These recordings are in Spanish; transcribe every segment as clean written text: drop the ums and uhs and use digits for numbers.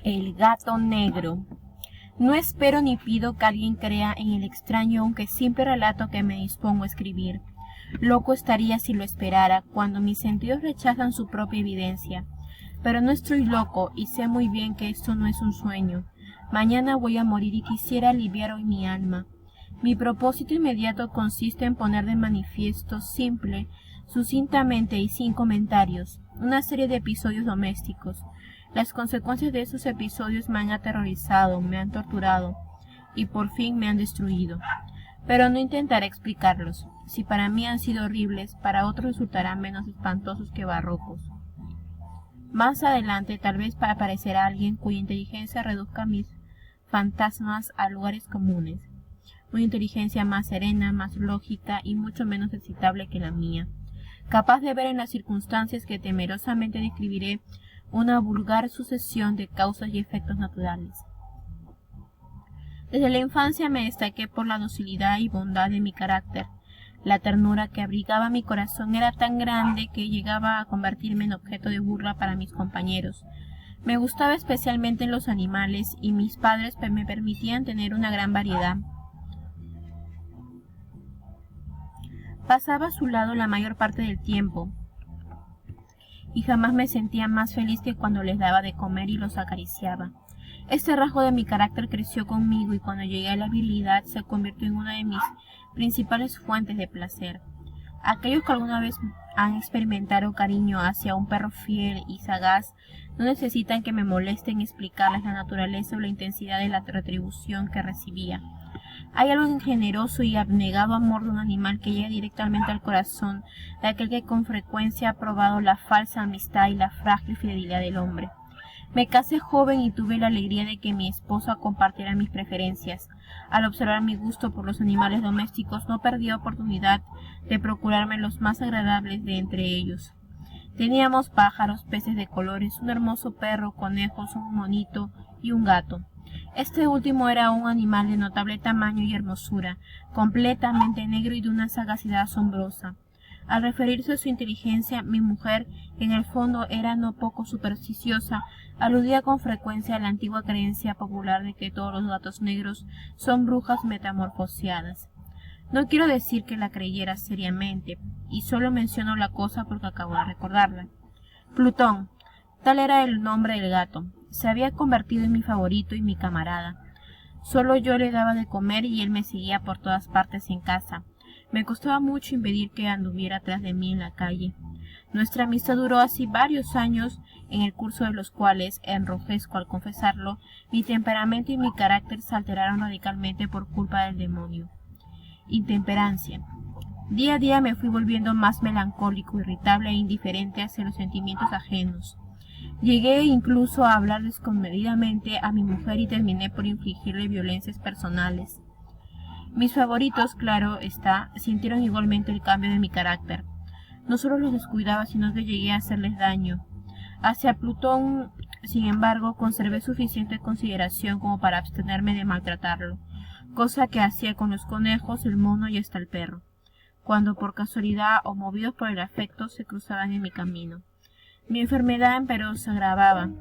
El gato negro. No espero ni pido que alguien crea en el extraño aunque simple relato que me dispongo a escribir. Loco estaría si lo esperara, cuando mis sentidos rechazan su propia evidencia. Pero no estoy loco y sé muy bien que esto no es un sueño. Mañana voy a morir y quisiera aliviar hoy mi alma. Mi propósito inmediato consiste en poner de manifiesto simple, sucintamente y sin comentarios, una serie de episodios domésticos. Las consecuencias de esos episodios me han aterrorizado, me han torturado y por fin me han destruido. Pero no intentaré explicarlos. Si para mí han sido horribles, para otros resultarán menos espantosos que barrocos. Más adelante tal vez aparecerá alguien cuya inteligencia reduzca mis fantasmas a lugares comunes. Una inteligencia más serena, más lógica y mucho menos excitable que la mía, capaz de ver en las circunstancias que temerosamente describiré una vulgar sucesión de causas y efectos naturales. Desde la infancia me destaqué por la docilidad y bondad de mi carácter. La ternura que abrigaba mi corazón era tan grande que llegaba a convertirme en objeto de burla para mis compañeros. Me gustaba especialmente en los animales y mis padres me permitían tener una gran variedad. Pasaba a su lado la mayor parte del tiempo y jamás me sentía más feliz que cuando les daba de comer y los acariciaba. Este rasgo de mi carácter creció conmigo y cuando llegué a la virilidad se convirtió en una de mis principales fuentes de placer. Aquellos que alguna vez han experimentado cariño hacia un perro fiel y sagaz no necesitan que me molesten explicarles la naturaleza o la intensidad de la retribución que recibía. Hay algo en generoso y abnegado amor de un animal que llega directamente al corazón de aquel que con frecuencia ha probado la falsa amistad y la frágil fidelidad del hombre. Me casé joven y tuve la alegría de que mi esposa compartiera mis preferencias. Al observar mi gusto por los animales domésticos, no perdí oportunidad de procurarme los más agradables de entre ellos. Teníamos pájaros, peces de colores, un hermoso perro, conejos, un monito y un gato. Este último era un animal de notable tamaño y hermosura, completamente negro y de una sagacidad asombrosa. Al referirse a su inteligencia, mi mujer, que en el fondo era no poco supersticiosa, aludía con frecuencia a la antigua creencia popular de que todos los gatos negros son brujas metamorfoseadas. No quiero decir que la creyera seriamente, y solo menciono la cosa porque acabo de recordarla. Plutón, tal era el nombre del gato, se había convertido en mi favorito y mi camarada. Solo yo le daba de comer y él me seguía por todas partes en casa. Me costaba mucho impedir que anduviera tras de mí en la calle. Nuestra amistad duró así varios años, en el curso de los cuales, enrojezco al confesarlo, mi temperamento y mi carácter se alteraron radicalmente por culpa del demonio. Intemperancia. Día a día me fui volviendo más melancólico, irritable e indiferente hacia los sentimientos ajenos. Llegué incluso a hablar descomedidamente a mi mujer y terminé por infligirle violencias personales. Mis favoritos, claro está, sintieron igualmente el cambio de mi carácter. No solo los descuidaba, sino que llegué a hacerles daño. Hacia Plutón, sin embargo, conservé suficiente consideración como para abstenerme de maltratarlo, cosa que hacía con los conejos, el mono y hasta el perro, cuando por casualidad o movidos por el afecto se cruzaban en mi camino. Mi enfermedad, empero, se agravaba,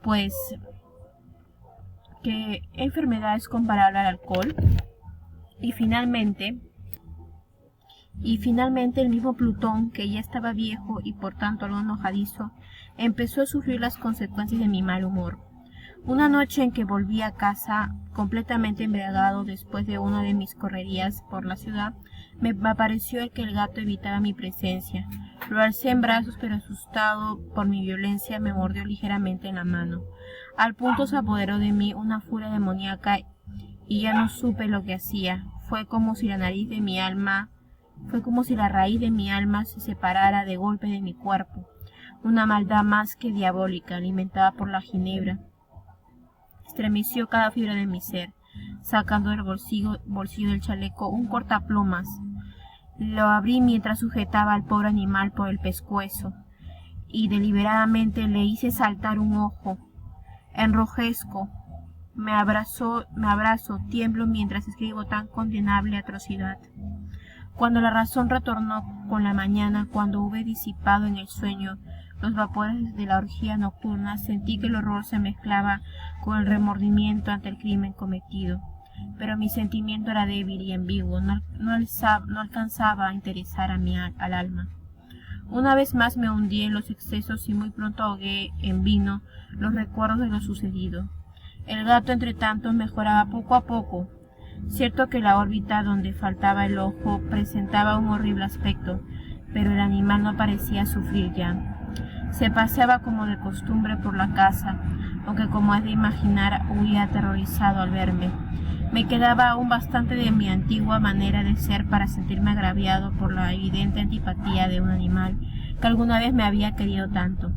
pues ¿qué enfermedad es comparable al alcohol? Y finalmente el mismo Plutón, que ya estaba viejo y por tanto algo enojadizo, empezó a sufrir las consecuencias de mi mal humor. Una noche en que volví a casa completamente embriagado después de una de mis correrías por la ciudad, me pareció que el gato evitaba mi presencia. Lo alcé en brazos, pero asustado por mi violencia me mordió ligeramente en la mano. Al punto se apoderó de mí una furia demoníaca y ya no supe lo que hacía. Fue como si la raíz de mi alma se separara de golpe de mi cuerpo. Una maldad más que diabólica, alimentada por la ginebra, estremeció cada fibra de mi ser. Sacando del bolsillo del chaleco un cortaplumas, lo abrí mientras sujetaba al pobre animal por el pescuezo y deliberadamente le hice saltar un ojo. Enrojezco, me abrazo, tiemblo mientras escribo tan condenable atrocidad. Cuando la razón retornó con la mañana, cuando hube disipado en el sueño los vapores de la orgía nocturna, sentí que el horror se mezclaba con el remordimiento ante el crimen cometido. Pero mi sentimiento era débil y ambiguo, no alcanzaba a interesar al alma. Una vez más me hundí en los excesos y muy pronto ahogué en vino los recuerdos de lo sucedido. El gato, entre tanto, mejoraba poco a poco. Cierto que la órbita donde faltaba el ojo presentaba un horrible aspecto, pero el animal no parecía sufrir ya. Se paseaba como de costumbre por la casa, aunque como es de imaginar huía aterrorizado al verme. Me quedaba aún bastante de mi antigua manera de ser para sentirme agraviado por la evidente antipatía de un animal que alguna vez me había querido tanto.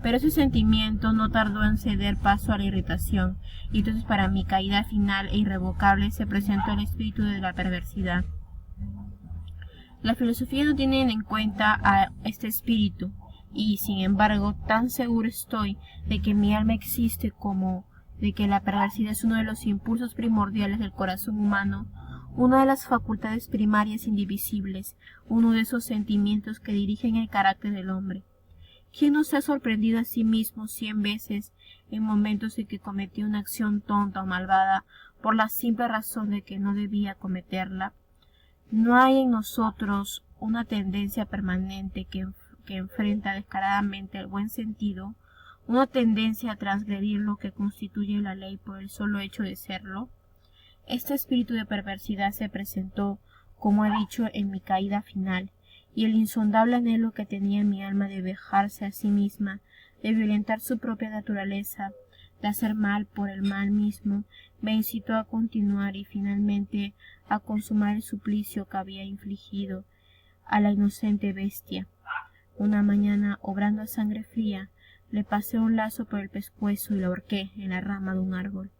Pero ese sentimiento no tardó en ceder paso a la irritación, y entonces para mi caída final e irrevocable se presentó el espíritu de la perversidad. La filosofía no tiene en cuenta a este espíritu, y sin embargo tan seguro estoy de que mi alma existe como de que la perversidad es uno de los impulsos primordiales del corazón humano, una de las facultades primarias indivisibles, uno de esos sentimientos que dirigen el carácter del hombre. ¿Quién no se ha sorprendido a sí mismo 100 veces en momentos en que cometió una acción tonta o malvada por la simple razón de que no debía cometerla? ¿No hay en nosotros una tendencia permanente que enfrenta descaradamente el buen sentido, una tendencia a transgredir lo que constituye la ley por el solo hecho de serlo? Este espíritu de perversidad se presentó, como he dicho, en mi caída final, y el insondable anhelo que tenía mi alma de vejarse a sí misma, de violentar su propia naturaleza, de hacer mal por el mal mismo, me incitó a continuar y finalmente a consumar el suplicio que había infligido a la inocente bestia. Una mañana, obrando a sangre fría, le pasé un lazo por el pescuezo y lo ahorqué en la rama de un árbol.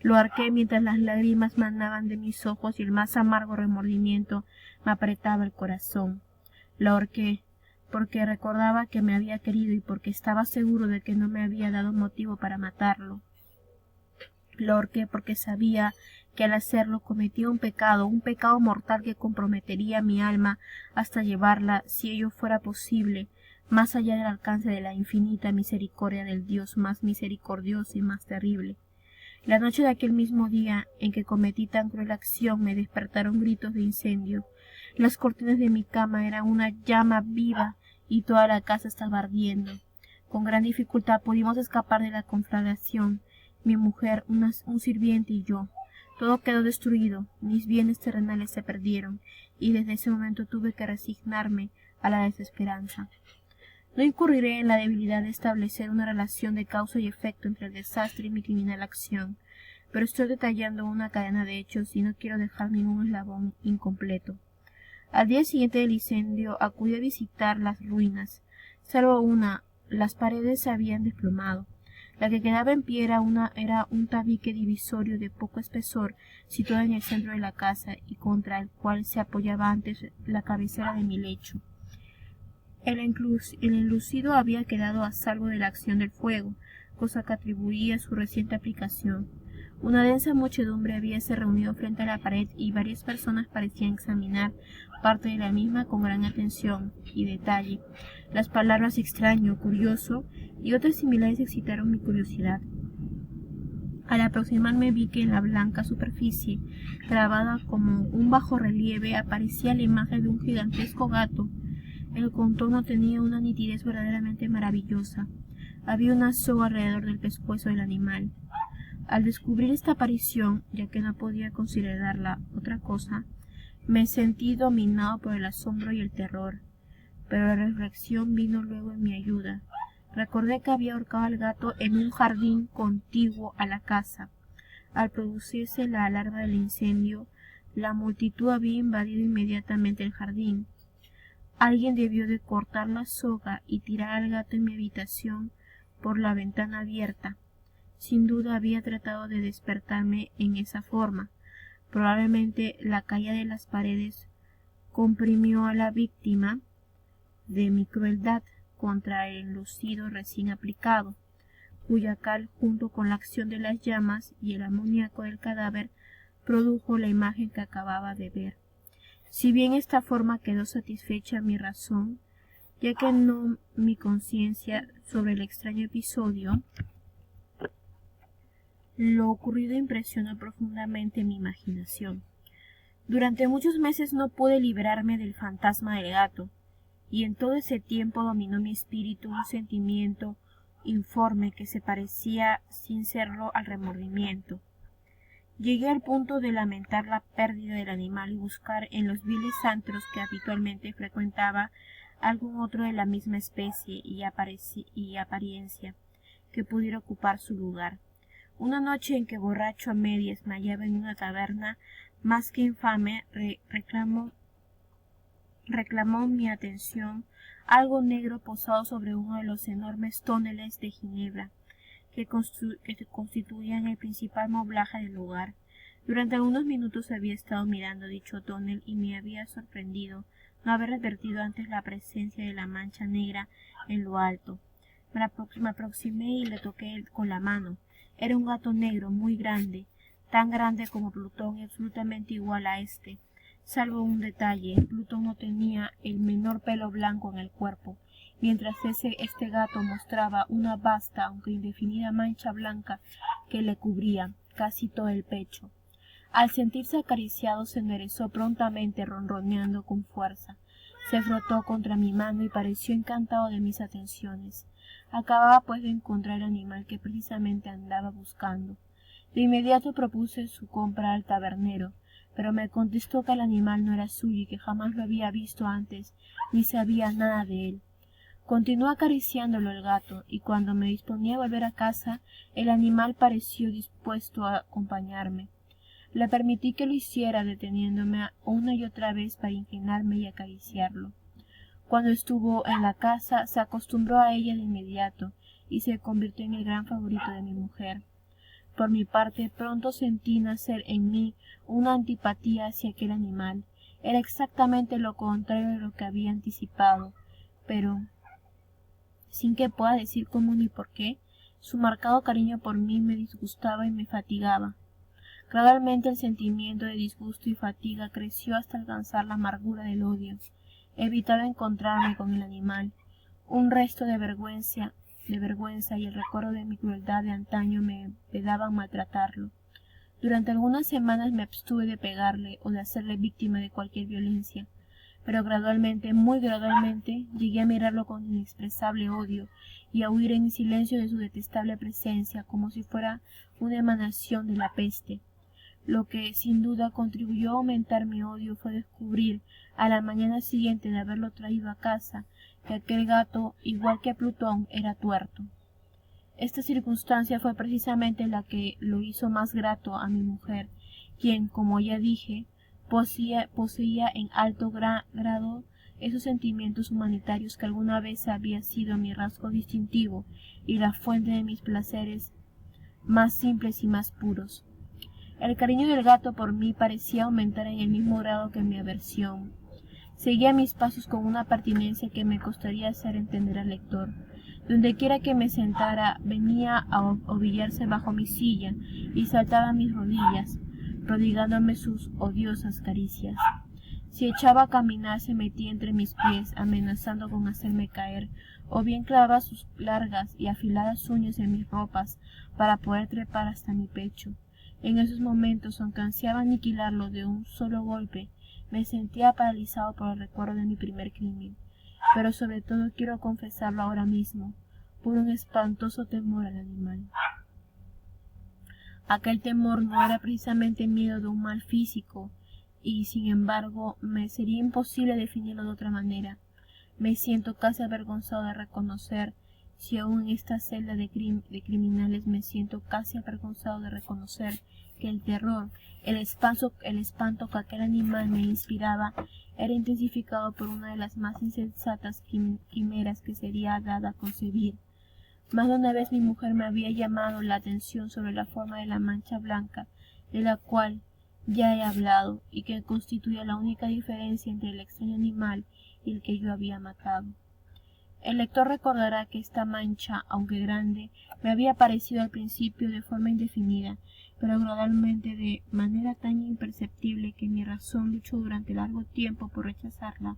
Lo ahorqué mientras las lágrimas manaban de mis ojos y el más amargo remordimiento me apretaba el corazón. Lo ahorqué porque recordaba que me había querido y porque estaba seguro de que no me había dado motivo para matarlo. Lo ahorqué porque sabía que al hacerlo cometía un pecado mortal que comprometería mi alma hasta llevarla, si ello fuera posible, más allá del alcance de la infinita misericordia del Dios más misericordioso y más terrible. La noche de aquel mismo día en que cometí tan cruel acción me despertaron gritos de incendio. Las cortinas de mi cama eran una llama viva y toda la casa estaba ardiendo. Con gran dificultad pudimos escapar de la conflagración, mi mujer, un sirviente y yo. Todo quedó destruido, mis bienes terrenales se perdieron, y desde ese momento tuve que resignarme a la desesperanza. No incurriré en la debilidad de establecer una relación de causa y efecto entre el desastre y mi criminal acción, pero estoy detallando una cadena de hechos y no quiero dejar ningún eslabón incompleto. Al día siguiente del incendio acudí a visitar las ruinas. Salvo una, las paredes se habían desplomado. La que quedaba en pie era un tabique divisorio de poco espesor, situado en el centro de la casa y contra el cual se apoyaba antes la cabecera de mi lecho. El enlucido había quedado a salvo de la acción del fuego, cosa que atribuía a su reciente aplicación. Una densa muchedumbre habíase reunido frente a la pared y varias personas parecían examinar parte de la misma con gran atención y detalle. Las palabras extraño, curioso y otras similares excitaron mi curiosidad. Al aproximarme vi que en la blanca superficie, grabada como un bajorrelieve, aparecía la imagen de un gigantesco gato. El contorno tenía una nitidez verdaderamente maravillosa. Había una soga alrededor del pescuezo del animal. Al descubrir esta aparición, ya que no podía considerarla otra cosa, me sentí dominado por el asombro y el terror. Pero la reflexión vino luego en mi ayuda. Recordé que había ahorcado al gato en un jardín contiguo a la casa. Al producirse la alarma del incendio, la multitud había invadido inmediatamente el jardín. Alguien debió de cortar la soga y tirar al gato en mi habitación por la ventana abierta. Sin duda había tratado de despertarme en esa forma. Probablemente la caída de las paredes comprimió a la víctima de mi crueldad contra el enlucido recién aplicado, cuya cal, junto con la acción de las llamas y el amoníaco del cadáver, produjo la imagen que acababa de ver. Si bien esta forma quedó satisfecha mi razón, ya que no mi conciencia sobre el extraño episodio. Lo ocurrido impresionó profundamente mi imaginación. Durante muchos meses no pude librarme del fantasma del gato, y en todo ese tiempo dominó mi espíritu un sentimiento informe que se parecía, sin serlo, al remordimiento. Llegué al punto de lamentar la pérdida del animal y buscar en los viles antros que habitualmente frecuentaba algún otro de la misma especie y apariencia que pudiera ocupar su lugar. Una noche en que, borracho a medias, me hallaba en una taberna más que infame, reclamó mi atención algo negro posado sobre uno de los enormes toneles de Ginebra que constituían el principal moblaje del lugar. Durante algunos minutos había estado mirando dicho tonel y me había sorprendido no haber advertido antes la presencia de la mancha negra en lo alto. Me aproximé y le toqué con la mano. Era un gato negro muy grande, tan grande como Plutón y absolutamente igual a este. Salvo un detalle, Plutón no tenía el menor pelo blanco en el cuerpo, mientras este gato mostraba una vasta, aunque indefinida mancha blanca que le cubría casi todo el pecho. Al sentirse acariciado se enderezó prontamente, ronroneando con fuerza. Se frotó contra mi mano y pareció encantado de mis atenciones. Acababa pues de encontrar el animal que precisamente andaba buscando. De inmediato propuse su compra al tabernero, pero me contestó que el animal no era suyo y que jamás lo había visto antes, ni sabía nada de él. Continuó acariciándolo el gato, y cuando me disponía a volver a casa, el animal pareció dispuesto a acompañarme. Le permití que lo hiciera, deteniéndome una y otra vez para inclinarme y acariciarlo. Cuando estuvo en la casa, se acostumbró a ella de inmediato, y se convirtió en el gran favorito de mi mujer. Por mi parte, pronto sentí nacer en mí una antipatía hacia aquel animal. Era exactamente lo contrario de lo que había anticipado, pero, sin que pueda decir cómo ni por qué, su marcado cariño por mí me disgustaba y me fatigaba. Gradualmente el sentimiento de disgusto y fatiga creció hasta alcanzar la amargura del odio. Evitaba encontrarme con el animal. Un resto de vergüenza y el recuerdo de mi crueldad de antaño me vedaban maltratarlo. Durante algunas semanas me abstuve de pegarle o de hacerle víctima de cualquier violencia, pero gradualmente, muy gradualmente, llegué a mirarlo con inexpresable odio y a huir en silencio de su detestable presencia como si fuera una emanación de la peste. Lo que sin duda contribuyó a aumentar mi odio fue descubrir, a la mañana siguiente de haberlo traído a casa, que aquel gato, igual que Plutón, era tuerto. Esta circunstancia fue precisamente la que lo hizo más grato a mi mujer, quien, como ya dije, poseía en alto grado esos sentimientos humanitarios que alguna vez había sido mi rasgo distintivo y la fuente de mis placeres más simples y más puros. El cariño del gato por mí parecía aumentar en el mismo grado que mi aversión. Seguía mis pasos con una pertinencia que me costaría hacer entender al lector. Dondequiera que me sentara, venía a ovillarse bajo mi silla y saltaba a mis rodillas, prodigándome sus odiosas caricias. Si echaba a caminar, se metía entre mis pies, amenazando con hacerme caer, o bien clavaba sus largas y afiladas uñas en mis ropas para poder trepar hasta mi pecho. En esos momentos, aunque ansiaba aniquilarlo de un solo golpe, me sentía paralizado por el recuerdo de mi primer crimen, pero sobre todo quiero confesarlo ahora mismo, por un espantoso temor al animal. Aquel temor no era precisamente miedo de un mal físico, y sin embargo me sería imposible definirlo de otra manera. Me siento casi avergonzado de reconocer, si aún en esta celda de criminales me siento casi avergonzado de reconocer que el terror, el espanto que aquel animal me inspiraba era intensificado por una de las más insensatas quimeras que sería dada a concebir. Más de una vez mi mujer me había llamado la atención sobre la forma de la mancha blanca, de la cual ya he hablado, y que constituía la única diferencia entre el extraño animal y el que yo había matado. El lector recordará que esta mancha, aunque grande, me había parecido al principio de forma indefinida, pero gradualmente de manera tan imperceptible que mi razón luchó durante largo tiempo por rechazarla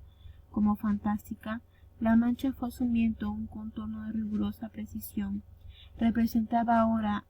como fantástica, La mancha fue asumiendo un contorno de rigurosa precisión. Representaba ahora